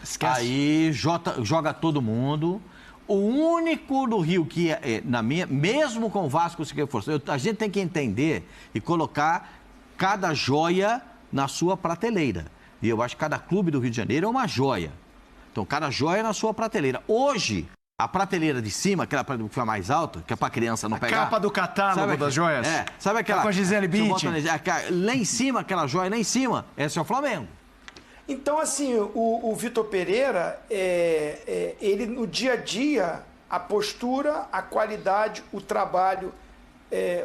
Esquece. Aí joga todo mundo. O único do Rio que, mesmo com o Vasco, se força, a gente tem que entender e colocar cada joia na sua prateleira. E eu acho que cada clube do Rio de Janeiro é uma joia. Então, cada joia na sua prateleira. Hoje, a prateleira de cima, aquela prateleira que foi mais alta, que é para criança não pegar. A capa do catálogo das joias. Sabe aquela... com a Gisele Bündchen. Lá em cima, aquela joia lá em cima, esse é o Flamengo. Então, assim, o Vitor Pereira, ele no dia a dia, a postura, a qualidade, o trabalho,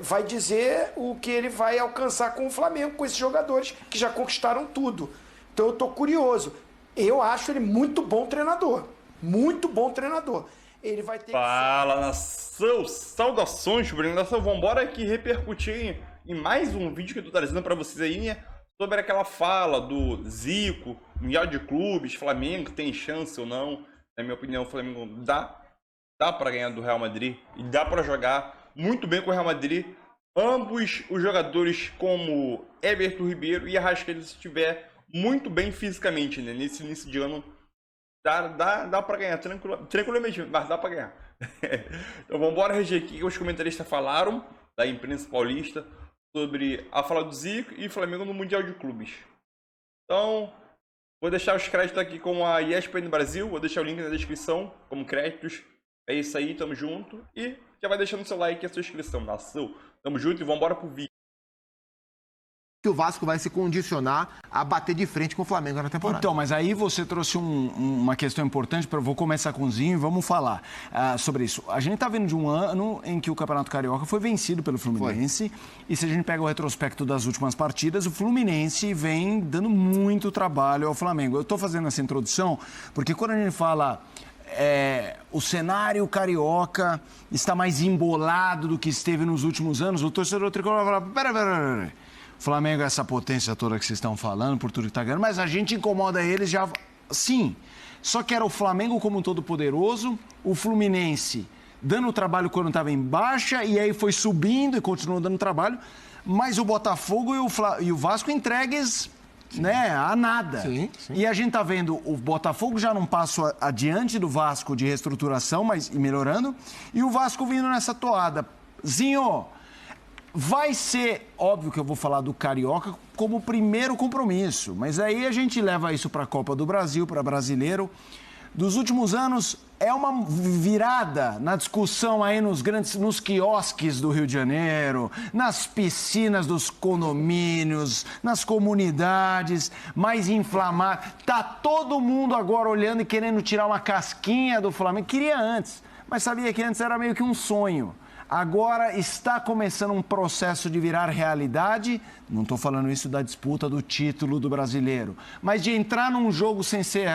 vai dizer o que ele vai alcançar com o Flamengo, com esses jogadores que já conquistaram tudo. Então, eu estou curioso. Eu acho ele muito bom treinador. Muito bom treinador. Ele vai ter Fala, nação! Saudações, Bruno. Nação, vambora aqui repercutir em mais um vídeo que eu tô trazendo para vocês aí, né? Sobre aquela fala do Zico, Mundial de Clubes, Flamengo tem chance ou não. Na minha opinião, o Flamengo dá para ganhar do Real Madrid e dá para jogar muito bem com o Real Madrid. Ambos os jogadores, como Everton Ribeiro e Arrascaeta, se estiver muito bem fisicamente, né? Nesse início de ano, dá para ganhar tranquilamente, mas dá para ganhar. Então vamos embora reger aqui que os comentaristas falaram da imprensa paulista sobre a fala do Zico e Flamengo no Mundial de Clubes. Então, vou deixar os créditos aqui com a ESPN Brasil, vou deixar o link na descrição como créditos. É isso aí, tamo junto. E já vai deixando seu like e a sua inscrição, nação. Tamo junto e vamos embora pro vídeo. Que o Vasco vai se condicionar a bater de frente com o Flamengo na temporada. Então, mas aí você trouxe uma questão importante, vou começar com o Zinho e vamos falar sobre isso. A gente está vindo de um ano em que o Campeonato Carioca foi vencido pelo Fluminense, e se a gente pega o retrospecto das últimas partidas, o Fluminense vem dando muito trabalho ao Flamengo. Eu estou fazendo essa introdução porque quando a gente fala o cenário carioca está mais embolado do que esteve nos últimos anos, o torcedor tricolor vai falar, pera. O Flamengo é essa potência toda que vocês estão falando, por tudo que está ganhando, mas a gente incomoda eles já... Sim, só que era o Flamengo como um todo poderoso, o Fluminense dando trabalho quando estava em baixa, e aí foi subindo e continuou dando trabalho, mas o Botafogo e o Vasco entregues, né, a nada. Sim. E a gente está vendo o Botafogo já num passo adiante do Vasco de reestruturação, mas e melhorando, e o Vasco vindo nessa toada. Zinho... Vai ser, óbvio que eu vou falar do Carioca como primeiro compromisso, mas aí a gente leva isso para a Copa do Brasil, para Brasileiro. Dos últimos anos, é uma virada na discussão aí nos quiosques do Rio de Janeiro, nas piscinas dos condomínios, nas comunidades, mais inflamado. Tá todo mundo agora olhando e querendo tirar uma casquinha do Flamengo. Queria antes, mas sabia que antes era meio que um sonho. Agora está começando um processo de virar realidade, não estou falando isso da disputa do título do Brasileiro, mas de entrar num jogo sem ser,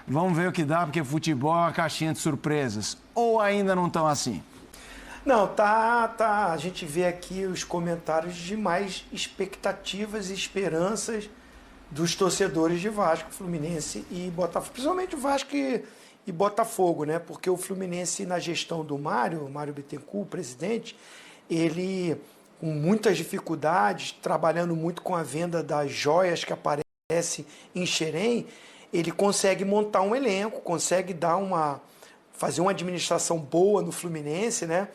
vamos ver o que dá, porque futebol é uma caixinha de surpresas. Ou ainda não estão assim? Não, tá. A gente vê aqui os comentários de mais expectativas e esperanças dos torcedores de Vasco, Fluminense e Botafogo, principalmente o Vasco e Botafogo, né? Porque o Fluminense, na gestão do Mário Bittencourt, o presidente, ele, com muitas dificuldades, trabalhando muito com a venda das joias que aparecem em Xerém, ele consegue montar um elenco, consegue fazer uma administração boa no Fluminense, né?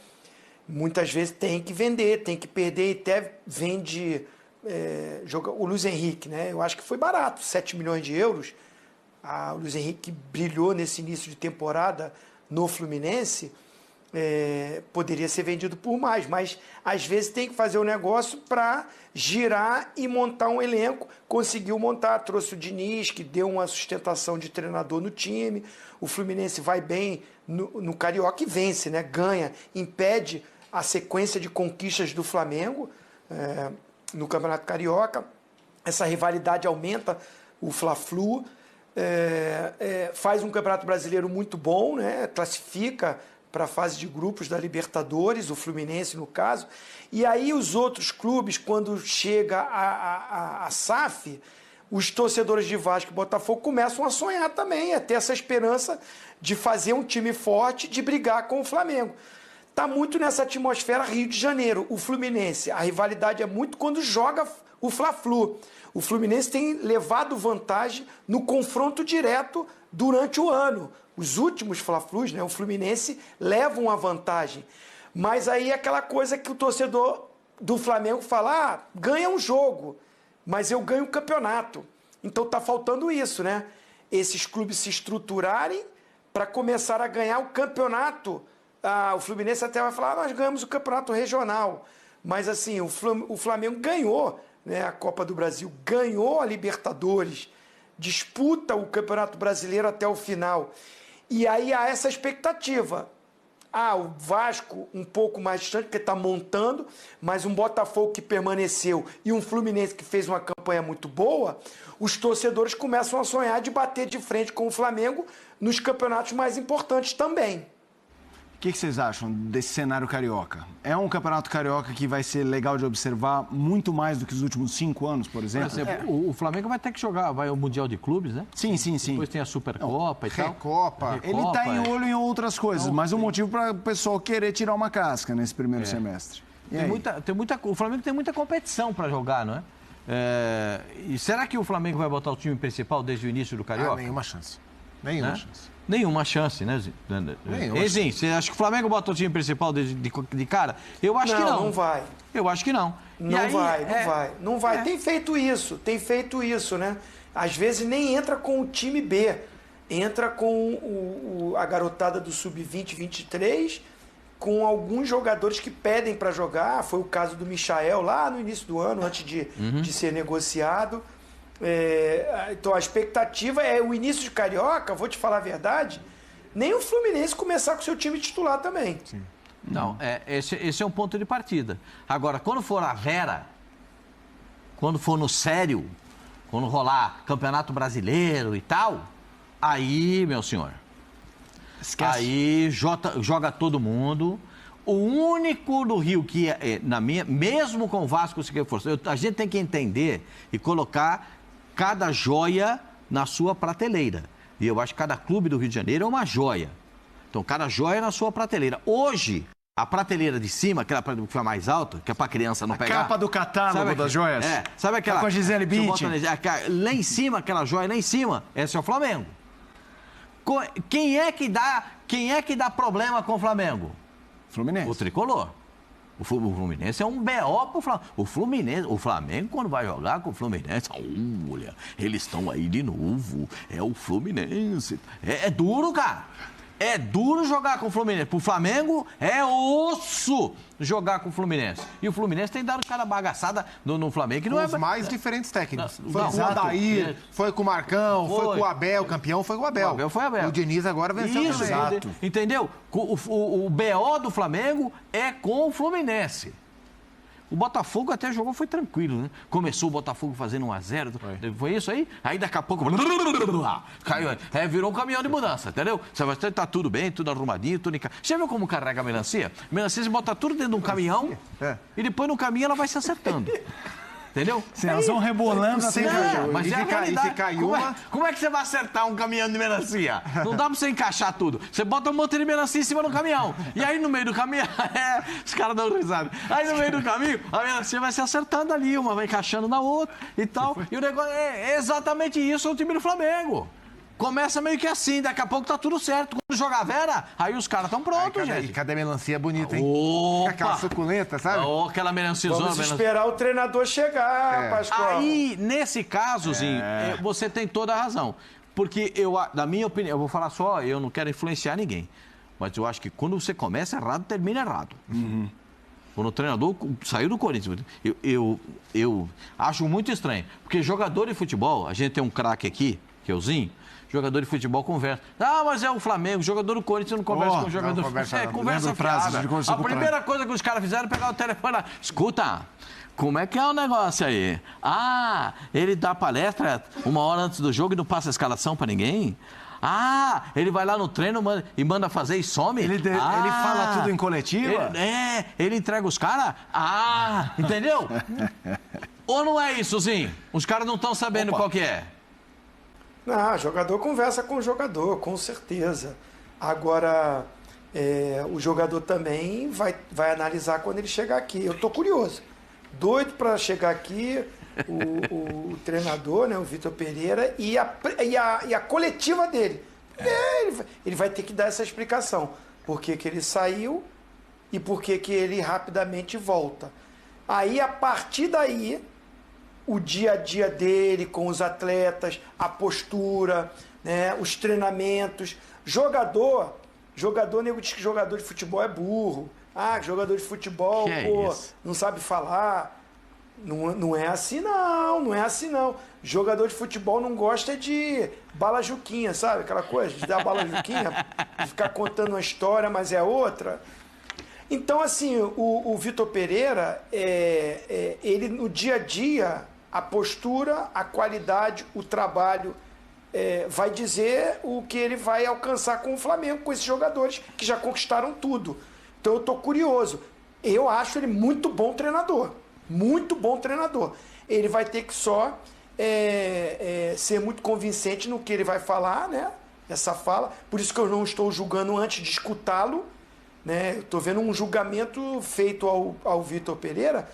Muitas vezes tem que vender, tem que perder, e até vende o Luiz Henrique, né? Eu acho que foi barato, 7 milhões de euros. O Luiz Henrique brilhou nesse início de temporada no Fluminense, poderia ser vendido por mais, mas às vezes tem que fazer o negócio para girar e montar um elenco. Conseguiu montar, trouxe o Diniz, que deu uma sustentação de treinador no time. O Fluminense vai bem no Carioca e vence, né? Ganha, impede a sequência de conquistas do Flamengo no Campeonato Carioca. Essa rivalidade aumenta, o Fla-Flu. Faz um Campeonato Brasileiro muito bom, né? Classifica para a fase de grupos da Libertadores, o Fluminense no caso, e aí os outros clubes, quando chega a SAF, os torcedores de Vasco e Botafogo começam a sonhar também, a ter essa esperança de fazer um time forte, de brigar com o Flamengo. Está muito nessa atmosfera Rio de Janeiro. O Fluminense, a rivalidade é muito quando joga o Fla-Flu. O Fluminense tem levado vantagem no confronto direto durante o ano. Os últimos Fla-Flus, né, o Fluminense leva uma vantagem. Mas aí é aquela coisa que o torcedor do Flamengo fala, ganha um jogo, mas eu ganho o campeonato. Então tá faltando isso, né? Esses clubes se estruturarem para começar a ganhar o campeonato. O Fluminense até vai falar, nós ganhamos o campeonato regional. Mas assim, o Flamengo ganhou, né, a Copa do Brasil, ganhou a Libertadores, disputa o Campeonato Brasileiro até o final. E aí há essa expectativa. O Vasco um pouco mais distante, porque está montando, mas um Botafogo que permaneceu e um Fluminense que fez uma campanha muito boa, os torcedores começam a sonhar de bater de frente com o Flamengo nos campeonatos mais importantes também. O que vocês acham desse cenário carioca? É um campeonato carioca que vai ser legal de observar muito mais do que os últimos 5 anos, por exemplo? Por exemplo, o Flamengo vai ter que jogar, vai ao Mundial de Clubes, né? Sim. Depois tem a Supercopa e tal. Recopa. Ele está em olho em outras coisas, mas um motivo para o pessoal querer tirar uma casca nesse primeiro semestre. O Flamengo tem muita competição para jogar, não é? E será que o Flamengo vai botar o time principal desde o início do Carioca? Nenhuma chance. Nenhuma chance. Nenhuma chance, né, Zinho? Zinho, você acha que o Flamengo bota o time principal de cara? Eu acho que não. Não vai. Eu acho que não. Não vai. Tem feito isso, né? Às vezes nem entra com o time B. Entra com a garotada do Sub-20, 23, com alguns jogadores que pedem para jogar. Foi o caso do Michael lá no início do ano, antes de ser negociado. Então a expectativa é o início de Carioca, vou te falar a verdade, nem o Fluminense começar com o seu time titular também. Sim. Não, esse é um ponto de partida. Agora, quando for a Vera, quando for no sério, quando rolar Campeonato Brasileiro e tal, aí, meu senhor, Esquece. aí joga todo mundo. O único do Rio que, mesmo com o Vasco, se for, a gente tem que entender e colocar cada joia na sua prateleira. E eu acho que cada clube do Rio de Janeiro é uma joia. Então, cada joia na sua prateleira. Hoje, a prateleira de cima, aquela que foi mais alta, que é para criança não pegar. A capa do catálogo das joias. Sabe aquela... Com a Gisele Bündchen. Lá em cima, aquela joia lá em cima, esse é o Flamengo. Quem é que dá problema com o Flamengo? Fluminense. O tricolor. O Fluminense é um BO pro Flamengo. O Flamengo, quando vai jogar com o Fluminense, olha, eles estão aí de novo. É o Fluminense. É duro, cara. É duro jogar com o Fluminense. Pro Flamengo, é osso jogar com o Fluminense. E o Fluminense tem dado cada bagaçada no Flamengo. Que não Os mais diferentes técnicos. Não, foi com o Adair, foi com o Marcão, foi com o Abel. Campeão foi com o Abel. O Abel foi o Abel. O Diniz agora venceu Isso, também. entendeu? O BO do Flamengo é com o Fluminense. O Botafogo até jogou, foi tranquilo, né? Começou o Botafogo fazendo 1-0, foi isso aí? Aí daqui a pouco caiu, virou um caminhão de mudança, entendeu? Você vai tá tudo bem, tudo arrumadinho, tudo em casa. Já viu como carrega a melancia? Melancia você bota tudo dentro de um caminhão e depois no caminho ela vai se acertando. Entendeu? Elas vão rebolando assim. Mas e é a realidade. Como é que você vai acertar um caminhão de melancia? Não dá pra você encaixar tudo. Você bota um monte de melancia em cima do caminhão. E aí no meio do caminhão, os caras dão risada. Aí no meio do caminho, a melancia vai se acertando ali, uma vai encaixando na outra e tal. E o negócio é exatamente isso, é o time do Flamengo. Começa meio que assim, daqui a pouco tá tudo certo. Quando jogar a Vera, aí os caras estão prontos, gente. E cada melancia bonita, hein? Opa! Aquela suculenta, sabe? Aquela melanciazona. Vamos esperar o treinador chegar, Pascoal. Aí, nesse casozinho, você tem toda a razão. Porque na minha opinião, eu vou falar só, eu não quero influenciar ninguém. Mas eu acho que quando você começa errado, termina errado. Quando o treinador saiu do Corinthians, eu acho muito estranho. Porque jogador de futebol, a gente tem um craque aqui, que é o Zinho, jogador de futebol conversa. Mas é o Flamengo, jogador do Corinthians não conversa com o jogador. Conversa fiada. A primeira coisa que os caras fizeram é pegar o telefone lá. Escuta, como é que é o negócio aí? Ele dá palestra 1 hora antes do jogo e não passa a escalação pra ninguém? Ele vai lá no treino e manda fazer e some? Ele fala tudo em coletiva? Ele entrega os caras? Entendeu? Ou não é isso, Zinho? Os caras não estão sabendo qual que é. Não, jogador conversa com o jogador, com certeza. Agora, o jogador também vai analisar quando ele chegar aqui. Eu tô curioso. Doido para chegar aqui, o treinador, né, o Vitor Pereira, e a coletiva dele. Ele vai ter que dar essa explicação. Por que ele saiu e por que ele rapidamente volta. Aí, a partir daí, o dia a dia dele com os atletas, a postura, né, os treinamentos. Nego diz que jogador de futebol é burro. Jogador de futebol, não sabe falar. Não é assim não é assim não. Jogador de futebol não gosta de bala juquinha, sabe? Aquela coisa de dar bala juquinha, de ficar contando uma história, mas é outra. Então, assim, o Vitor Pereira, ele no dia a dia, a postura, a qualidade, o trabalho, vai dizer o que ele vai alcançar com o Flamengo, com esses jogadores que já conquistaram tudo. Então, eu estou curioso. Eu acho ele muito bom treinador. Muito bom treinador. Ele vai ter que só ser muito convincente no que ele vai falar, né? Essa fala. Por isso que eu não estou julgando antes de escutá-lo, né? Eu estou vendo um julgamento feito ao Vitor Pereira.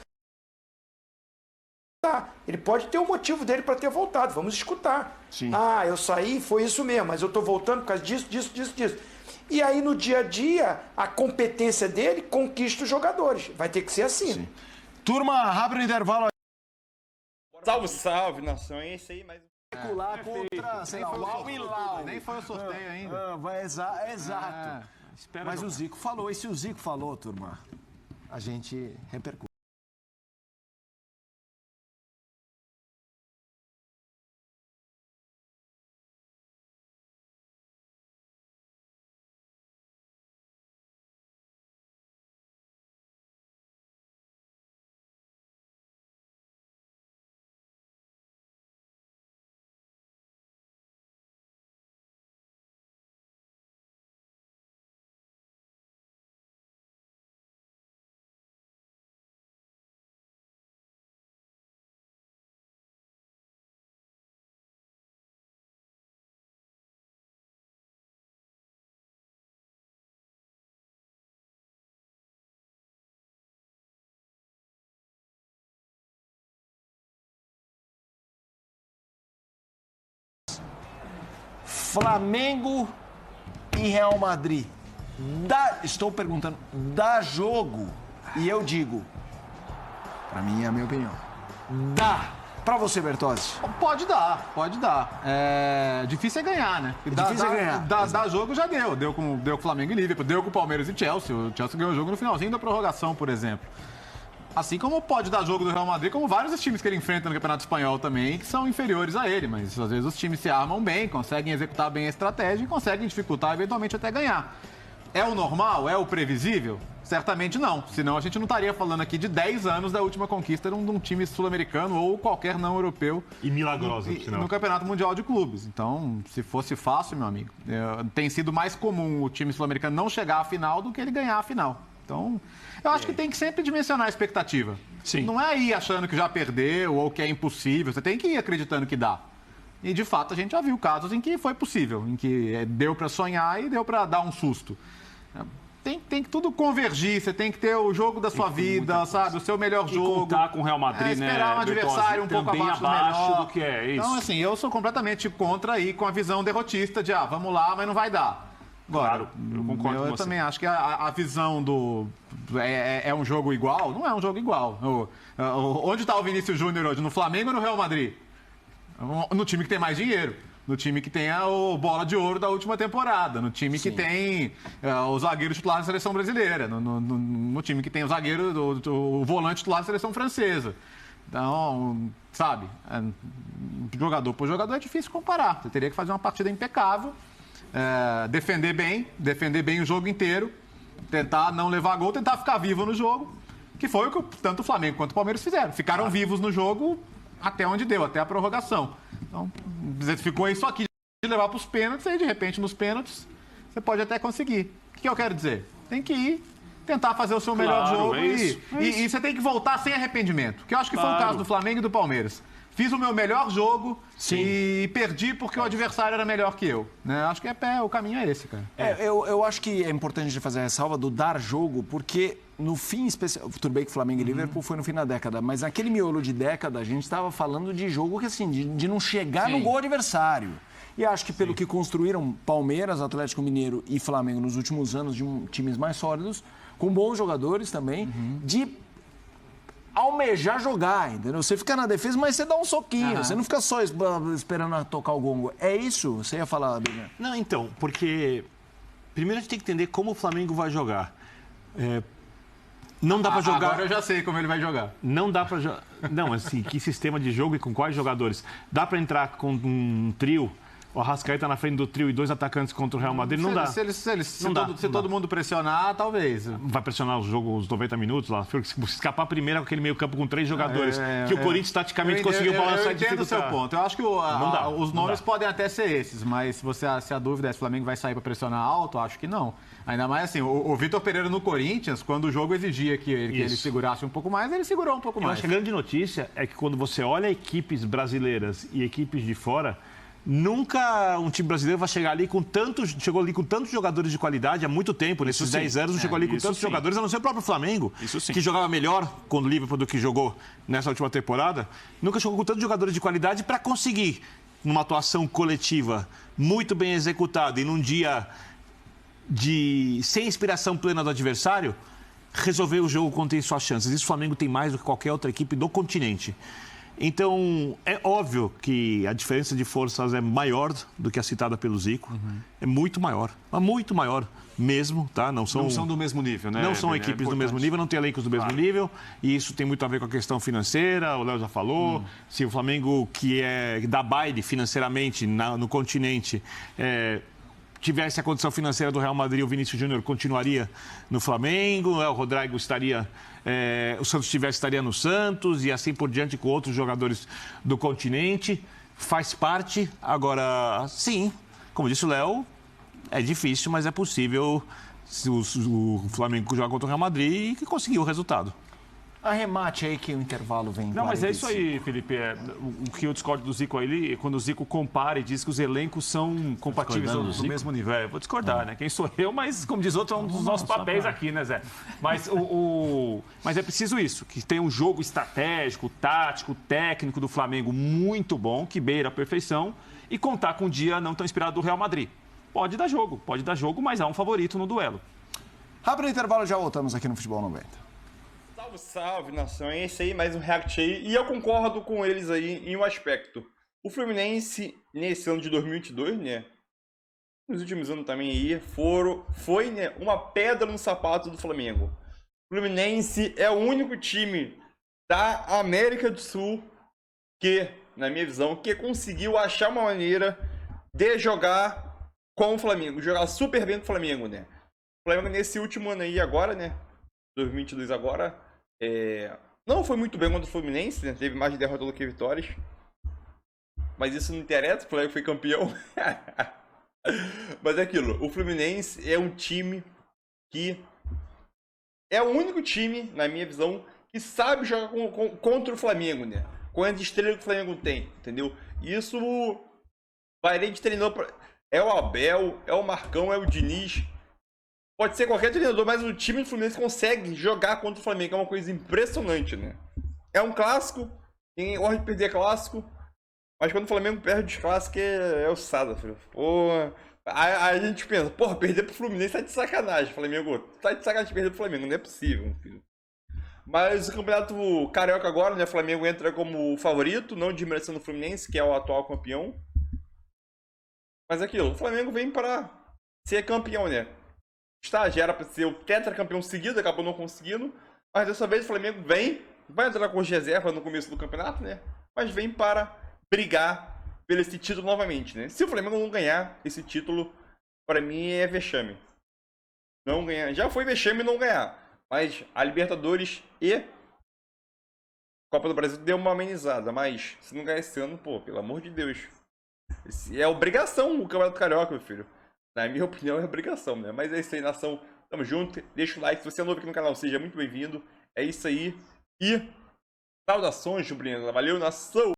Ele pode ter o motivo dele para ter voltado. Vamos escutar. Sim. Eu saí, foi isso mesmo, mas eu estou voltando por causa disso. E aí, no dia a dia, a competência dele conquista os jogadores. Vai ter que ser assim. Sim. Turma, rápido intervalo. Salve, salve, nação. É isso aí, mas... Contra, sei lá, o Al Hilal. Nem foi o sorteio ainda. Exato. Mas o Zico falou. E se o Zico falou, turma, a gente repercute. Flamengo e Real Madrid. Estou perguntando, dá jogo? E eu digo, pra mim é a minha opinião, dá. Pra você, Bertozzi? Pode dar. Difícil é ganhar, né? Difícil é ganhar. Dá jogo já deu. Deu com o Flamengo e Liverpool, deu com o Palmeiras e Chelsea. O Chelsea ganhou o jogo no finalzinho da prorrogação, por exemplo. Assim como pode dar jogo do Real Madrid, como vários dos times que ele enfrenta no Campeonato Espanhol também, que são inferiores a ele. Mas às vezes os times se armam bem, conseguem executar bem a estratégia e conseguem dificultar, eventualmente até ganhar. É o normal? É o previsível? Certamente não. Senão a gente não estaria falando aqui de 10 anos da última conquista de um time sul-americano ou qualquer não europeu. E milagrosa, no Campeonato Mundial de Clubes. Então, se fosse fácil, meu amigo, tem sido mais comum o time sul-americano não chegar à final do que ele ganhar a final. Então, eu acho que tem que sempre dimensionar a expectativa. Sim. Não é ir achando que já perdeu ou que é impossível. Você tem que ir acreditando que dá. E, de fato, a gente já viu casos em que foi possível, em que deu para sonhar e deu para dar um susto. Tem que tudo convergir, você tem que ter o jogo da sua vida, sabe? O seu melhor jogo. Contar com o Real Madrid, né? Esperar um adversário um pouco também abaixo do que é isso. Então, assim, eu sou completamente contra aí com a visão derrotista de, vamos lá, mas não vai dar. Agora, claro, eu concordo com você. Eu também acho que a visão do... É um jogo igual? Não é um jogo igual. Onde está o Vinícius Júnior hoje? No Flamengo ou no Real Madrid? No time que tem mais dinheiro. No time que tem o bola de ouro da última temporada. No time que tem o zagueiro titular da seleção brasileira. No time que tem o zagueiro, o volante titular da seleção francesa. Então, sabe, jogador por jogador é difícil comparar. Você teria que fazer uma partida impecável, defender bem o jogo inteiro, tentar não levar gol, tentar ficar vivo no jogo, que foi o que tanto o Flamengo quanto o Palmeiras fizeram. Ficaram vivos no jogo até onde deu, até a prorrogação. Então, ficou isso aqui de levar para os pênaltis, e de repente nos pênaltis você pode até conseguir. O que eu quero dizer? Tem que ir, tentar fazer o seu melhor jogo e você tem que voltar sem arrependimento. Que eu acho que foi o caso do Flamengo e do Palmeiras. Fiz o meu melhor jogo e perdi porque o adversário era melhor que eu. Né? Acho que o caminho é esse, cara. Eu acho que é importante fazer a ressalva do dar jogo, porque no fim especial, tudo bem que Flamengo e Liverpool foi no fim da década, mas naquele miolo de década a gente estava falando de jogo que assim, de não chegar no gol adversário. E acho que pelo que construíram Palmeiras, Atlético Mineiro e Flamengo nos últimos anos, de times mais sólidos, com bons jogadores também, de almejar jogar, entendeu? Você fica na defesa, mas você dá um soquinho, você não fica só esperando tocar o gongo. É isso? Você ia falar, Bia? Não, então, porque primeiro a gente tem que entender como o Flamengo vai jogar. Não dá pra jogar. Agora eu já sei como ele vai jogar. Não dá pra jogar. Não, assim, que sistema de jogo e com quais jogadores? Dá pra entrar com um trio, o Arrascaeta na frente do trio e 2 atacantes contra o Real Madrid? Não dá. Se todo mundo pressionar, talvez. Vai pressionar o jogo os 90 minutos lá. Se escapar primeiro com aquele meio-campo com 3 jogadores, que o Corinthians taticamente conseguiu balançar e dificultar. Eu entendo o seu ponto. Eu acho que os nomes dá. podem até ser esses, mas se a dúvida é se o Flamengo vai sair para pressionar alto, acho que não. Ainda mais assim, o Vitor Pereira no Corinthians, quando o jogo exigia que ele segurasse um pouco mais, ele segurou um pouco mais. Eu acho que a grande notícia é que quando você olha equipes brasileiras e equipes de fora, nunca um time brasileiro vai chegar ali com chegou ali com tantos jogadores de qualidade há muito tempo. Nesses 10 anos não chegou ali com tantos jogadores, a não ser o próprio Flamengo, que jogava melhor com o Liverpool do que jogou nessa última temporada. Nunca chegou com tantos jogadores de qualidade para conseguir, numa atuação coletiva muito bem executada e num dia sem inspiração plena do adversário, resolver o jogo quando tem suas chances. Isso o Flamengo tem mais do que qualquer outra equipe do continente. Então, é óbvio que a diferença de forças é maior do que a citada pelo Zico. É muito maior, mas muito maior mesmo, tá? Não são do mesmo nível, né? Não são equipes do mesmo nível, não tem elencos do mesmo nível. E isso tem muito a ver com a questão financeira, o Léo já falou. Se o Flamengo, que dá baile financeiramente no continente, tivesse a condição financeira do Real Madrid, o Vinícius Júnior continuaria no Flamengo, o Rodrigo estaria... o Santos estaria no Santos e assim por diante com outros jogadores do continente. Faz parte. Agora, sim, como disse o Léo, é difícil, mas é possível se o Flamengo jogar contra o Real Madrid e conseguir o resultado. Arremate aí que o intervalo vem. Não, mas é isso aí, Felipe. O que eu discordo do Zico aí, quando o Zico compara e diz que os elencos são compatíveis do mesmo nível. Eu vou discordar, né? Quem sou eu, mas como diz outro, é um dos nossos papéis aqui, né, Zé? Mas, mas é preciso isso, que tem um jogo estratégico, tático, técnico do Flamengo muito bom, que beira a perfeição, e contar com um dia não tão inspirado do Real Madrid. Pode dar jogo, mas há um favorito no duelo. Rápido intervalo, já voltamos aqui no Futebol 90. Salve, salve, nação. É esse aí, mais um react aí. E eu concordo com eles aí em um aspecto. O Fluminense, nesse ano de 2022, né? Nos últimos anos também aí, foi né, uma pedra no sapato do Flamengo. O Fluminense é o único time da América do Sul que, na minha visão, que conseguiu achar uma maneira de jogar com o Flamengo. Jogar super bem com o Flamengo, né? O Flamengo nesse último ano aí agora, né? 2022 agora, não foi muito bem contra o Fluminense, né? Teve mais de derrota do que vitórias. Mas isso não interessa, o Flamengo foi campeão. Mas é aquilo, o Fluminense é um time que é o único time, na minha visão, que sabe jogar contra o Flamengo, né? Com as estrelas que o Flamengo tem, entendeu? Isso varia de treinador. É o Abel, é o Marcão, é o Diniz. Pode ser qualquer treinador, mas o time do Fluminense consegue jogar contra o Flamengo. É uma coisa impressionante, né? É um clássico. Ninguém gosta de perder clássico. Mas quando o Flamengo perde os clássicos, é ossada, filho. Pô, a gente pensa, porra, perder pro Fluminense tá de sacanagem, Flamengo. Tá de sacanagem perder pro Flamengo, não é possível, filho. Mas o Campeonato Carioca agora, né? O Flamengo entra como favorito, não desmerecendo o Fluminense, que é o atual campeão. Mas aquilo, o Flamengo vem para ser campeão, né? Já era para ser o tetracampeão seguido, acabou não conseguindo. Mas dessa vez o Flamengo vai entrar com os reservas no começo do campeonato, né? Mas vem para brigar por esse título novamente, né? Se o Flamengo não ganhar esse título, para mim é vexame. Não ganhar. Já foi vexame não ganhar. Mas a Libertadores e Copa do Brasil deu uma amenizada. Mas se não ganhar esse ano, pô, pelo amor de Deus. É obrigação o Campeonato Carioca, meu filho. Na minha opinião, é obrigação, né? Mas é isso aí, nação. Tamo junto. Deixa o like. Se você é novo aqui no canal, seja muito bem-vindo. É isso aí. E saudações, Jubrina. Valeu, nação!